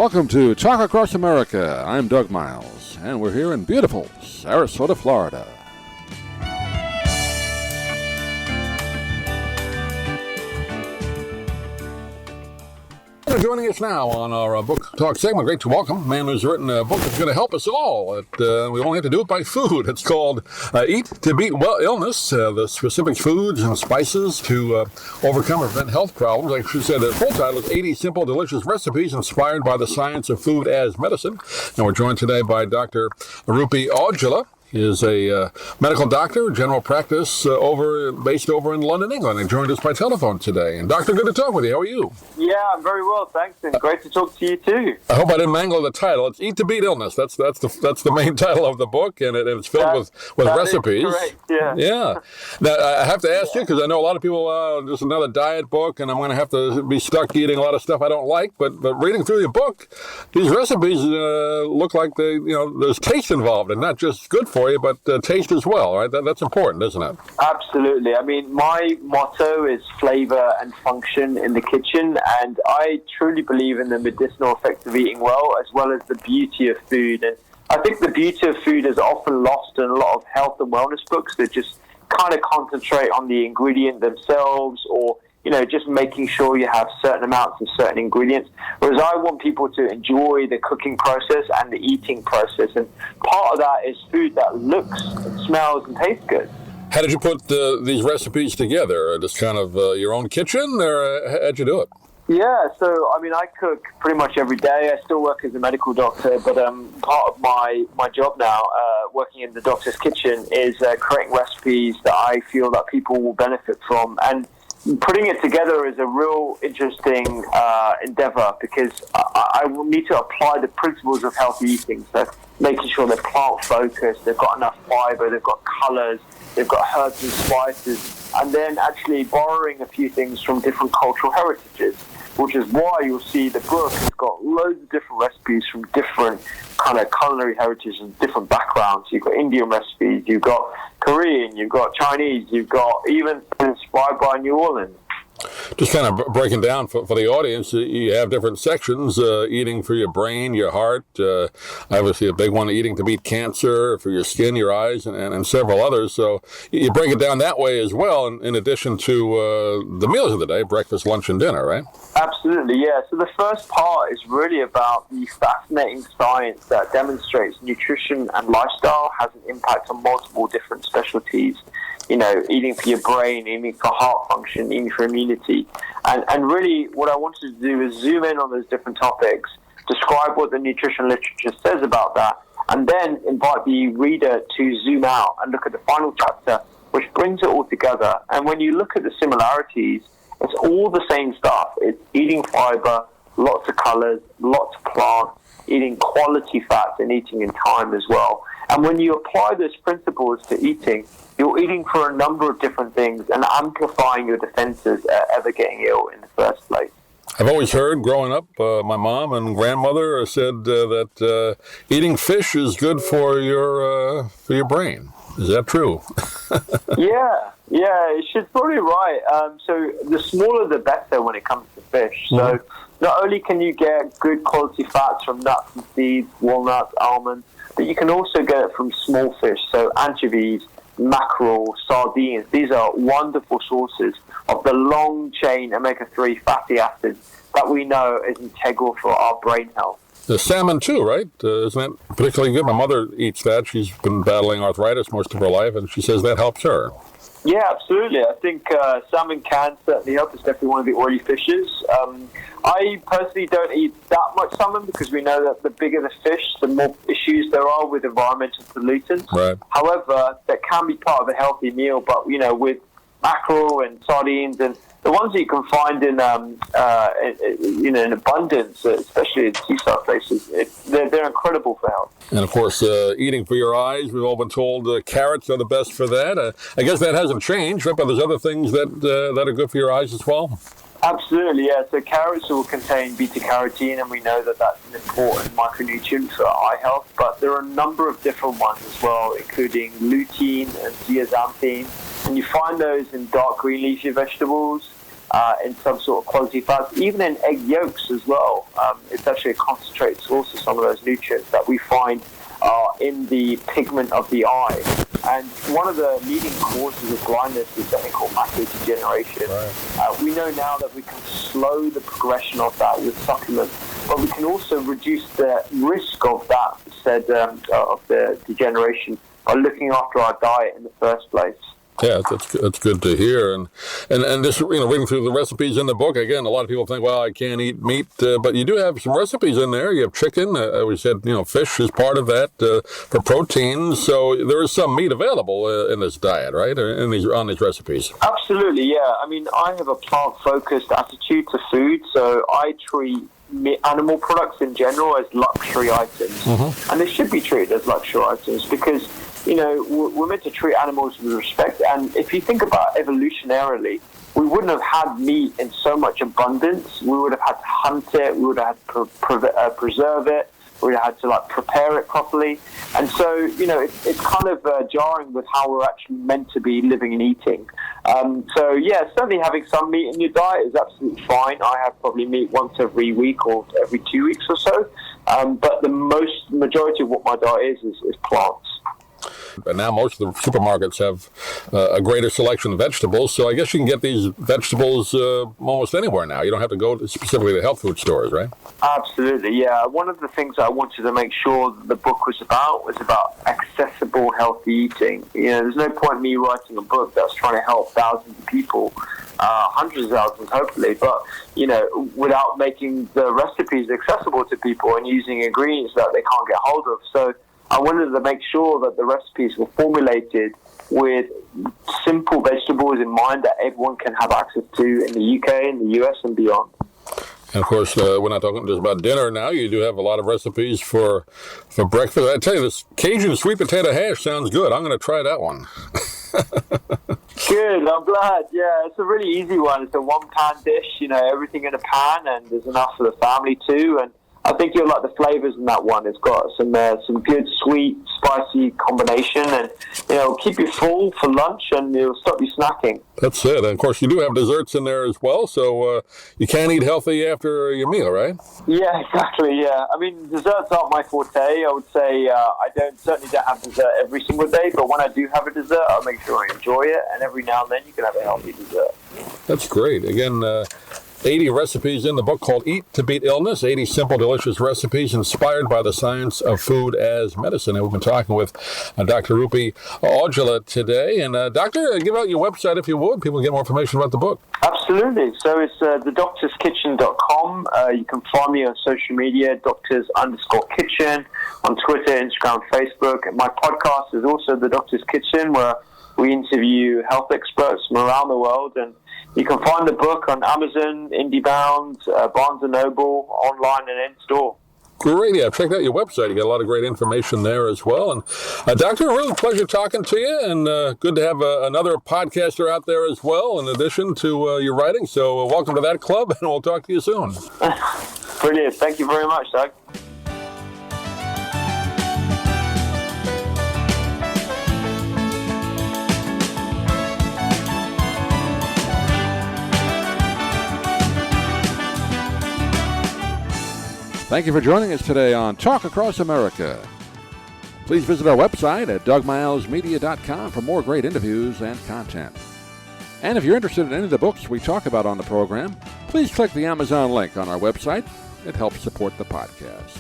Welcome to Talk Across America. I'm Doug Miles, and we're here in beautiful Sarasota, Florida. Joining us now on our book talk segment, great to welcome a man who's written a book that's going to help us all. We only have to do it by food. It's called Eat to Beat Illness, the specific foods and spices to overcome or prevent health problems. Like she said, the full title is 80 Simple, Delicious Recipes Inspired by the Science of Food as Medicine. And we're joined today by Dr. Rupy Aujla. He is a medical doctor, general practice based over in London, England. He joined us by telephone today. And Doctor, good to talk with you. How are you? Yeah, I'm very well, thanks, and great to talk to you too. I hope I didn't mangle the title. It's Eat to Beat Illness. That's the main title of the book, and it's filled with recipes. Correct, yeah. Yeah. Now I have to ask you, because I know a lot of people. Just another diet book, and I'm going to have to be stuck eating a lot of stuff I don't like. But reading through your book, these recipes look like there's taste involved, and not just good for you, but taste as well, right? That's important, isn't it? Absolutely. I mean, my motto is flavor and function in the kitchen, and I truly believe in the medicinal effects of eating well as the beauty of food. And I think the beauty of food is often lost in a lot of health and wellness books that just kind of concentrate on the ingredient themselves, or just making sure you have certain amounts of certain ingredients. Whereas I want people to enjoy the cooking process and the eating process. And part of that is food that looks, smells, and tastes good. How did you put these recipes together? Just kind of your own kitchen, or how'd you do it? Yeah, so, I mean, I cook pretty much every day. I still work as a medical doctor, but part of my job now, working in the doctor's kitchen, is creating recipes that I feel that people will benefit from. And putting it together is a real interesting endeavor, because I will need to apply the principles of healthy eating. So making sure they're plant-focused, they've got enough fiber, they've got colors, they've got herbs and spices, and then actually borrowing a few things from different cultural heritages, which is why you'll see the book has got loads of different recipes from different kind of culinary heritage and different backgrounds. You've got Indian recipes, you've got Korean, you've got Chinese, you've got even inspired by New Orleans. Just kind of breaking down for the audience, you have different sections, eating for your brain, your heart, obviously a big one, eating to beat cancer, for your skin, your eyes, and several others. So you break it down that way as well, in addition to the meals of the day, breakfast, lunch, and dinner, right? Absolutely, yeah. So the first part is really about the fascinating science that demonstrates nutrition and lifestyle has an impact on multiple different specialties. Eating for your brain, eating for heart function, eating for immunity. And really what I wanted to do is zoom in on those different topics, describe what the nutrition literature says about that, and then invite the reader to zoom out and look at the final chapter, which brings it all together. And when you look at the similarities, it's all the same stuff. It's eating fiber, lots of colors, lots of plants, eating quality fats, and eating in time as well. And when you apply those principles to eating, you're eating for a number of different things and amplifying your defenses at ever getting ill in the first place. I've always heard, growing up, my mom and grandmother said that eating fish is good for your brain. Is that true? Yeah, she's probably right. So the smaller the better when it comes to fish. So not only can you get good quality fats from nuts and seeds, walnuts, almonds, but you can also get it from small fish, so anchovies, mackerel, sardines. These are wonderful sources of the long-chain omega-3 fatty acids that we know is integral for our brain health. The salmon too, right? Isn't that particularly good? My mother eats that. She's been battling arthritis most of her life, and she says that helps her. Yeah, absolutely. I think salmon can certainly help. It's definitely one of the oily fishes. I personally don't eat that much salmon because we know that the bigger the fish, the more issues there are with environmental pollutants. Right. However, that can be part of a healthy meal. But, with mackerel and sardines and the ones that you can find in abundance, especially in seaside places, they're incredible for health. And of course, eating for your eyes, we've all been told carrots are the best for that. I guess that hasn't changed, right? But there's other things that are good for your eyes as well. Absolutely, yeah. So carrots will contain beta-carotene, and we know that that's an important micronutrient for eye health. But there are a number of different ones as well, including lutein and zeaxanthin. And you find those in dark green leafy vegetables. in some sort of quality fats, even in egg yolks as well. It's actually a concentrated source of some of those nutrients that we find are in the pigment of the eye. And one of the leading causes of blindness is something called macular degeneration. Right. We know now that we can slow the progression of that with supplements, but we can also reduce the risk of that of the degeneration by looking after our diet in the first place. Yeah, that's good to hear. And just reading through the recipes in the book, again, a lot of people think, well, I can't eat meat, but you do have some recipes in there. You have chicken. We said, fish is part of that for protein. So there is some meat available in this diet, right? On these recipes. Absolutely, yeah. I mean, I have a plant-focused attitude to food, so I treat animal products in general as luxury items, and they should be treated as luxury items because we're meant to treat animals with respect. And if you think about evolutionarily, we wouldn't have had meat in so much abundance. We would have had to hunt it. We would have had to preserve it. We would have had to prepare it properly. And so, it's kind of jarring with how we're actually meant to be living and eating. So, yeah, certainly having some meat in your diet is absolutely fine. I have probably meat once every week or every 2 weeks or so. But the majority of what my diet is plants. And now most of the supermarkets have a greater selection of vegetables, so I guess you can get these vegetables almost anywhere now. You don't have to go specifically to health food stores, right? Absolutely, yeah. One of the things I wanted to make sure that the book was about accessible, healthy eating. There's no point in me writing a book that's trying to help thousands of people, hundreds of thousands, hopefully, but, without making the recipes accessible to people and using ingredients that they can't get hold of. So I wanted to make sure that the recipes were formulated with simple vegetables in mind that everyone can have access to in the UK, in the US, and beyond. And of course, we're not talking just about dinner now. You do have a lot of recipes for breakfast. I tell you, this Cajun sweet potato hash sounds good. I'm going to try that one. Good, I'm glad. Yeah, it's a really easy one. It's a one-pan dish, everything in a pan, and there's enough for the family too. And I think you'll like the flavors in that one. It's got some good, sweet, spicy combination, and it'll keep you full for lunch, and it'll stop you snacking. That's it. And of course, you do have desserts in there as well, so you can eat healthy after your meal, right? Yeah, exactly. Yeah, I mean, desserts aren't my forte. I would say I certainly don't have dessert every single day, but when I do have a dessert, I'll make sure I enjoy it, and every now and then you can have a healthy dessert. That's great. Again, 80 recipes in the book called Eat to Beat Illness, 80 simple, delicious recipes inspired by the science of food as medicine. And we've been talking with Dr. Rupy Aujla today. And Doctor, give out your website if you would. People can get more information about the book. Absolutely. So it's thedoctorskitchen.com. You can find me on social media, doctors_kitchen, on Twitter, Instagram, Facebook. And my podcast is also The Doctor's Kitchen, where we interview health experts from around the world. And you can find the book on Amazon, IndieBound, Barnes & Noble, online and in-store. Great. Yeah, check out your website. You got a lot of great information there as well. And Doctor, a real pleasure talking to you, and good to have another podcaster out there as well, in addition to your writing. So welcome to that club, and we'll talk to you soon. Brilliant. Thank you very much, Doug. Thank you for joining us today on Talk Across America. Please visit our website at dougmilesmedia.com for more great interviews and content. And if you're interested in any of the books we talk about on the program, please click the Amazon link on our website. It helps support the podcast.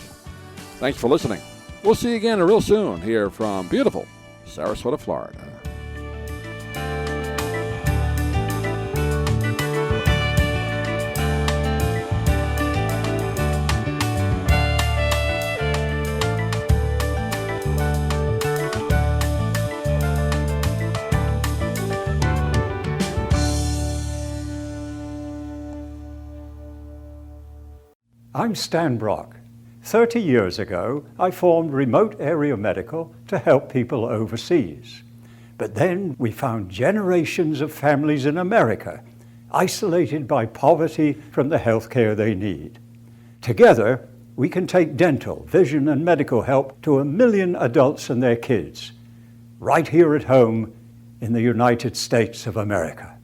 Thanks for listening. We'll see you again real soon here from beautiful Sarasota, Florida. I'm Stan Brock. 30 years ago, I formed Remote Area Medical to help people overseas. But then we found generations of families in America isolated by poverty from the health care they need. Together, we can take dental, vision, and medical help to 1 million adults and their kids, right here at home in the United States of America.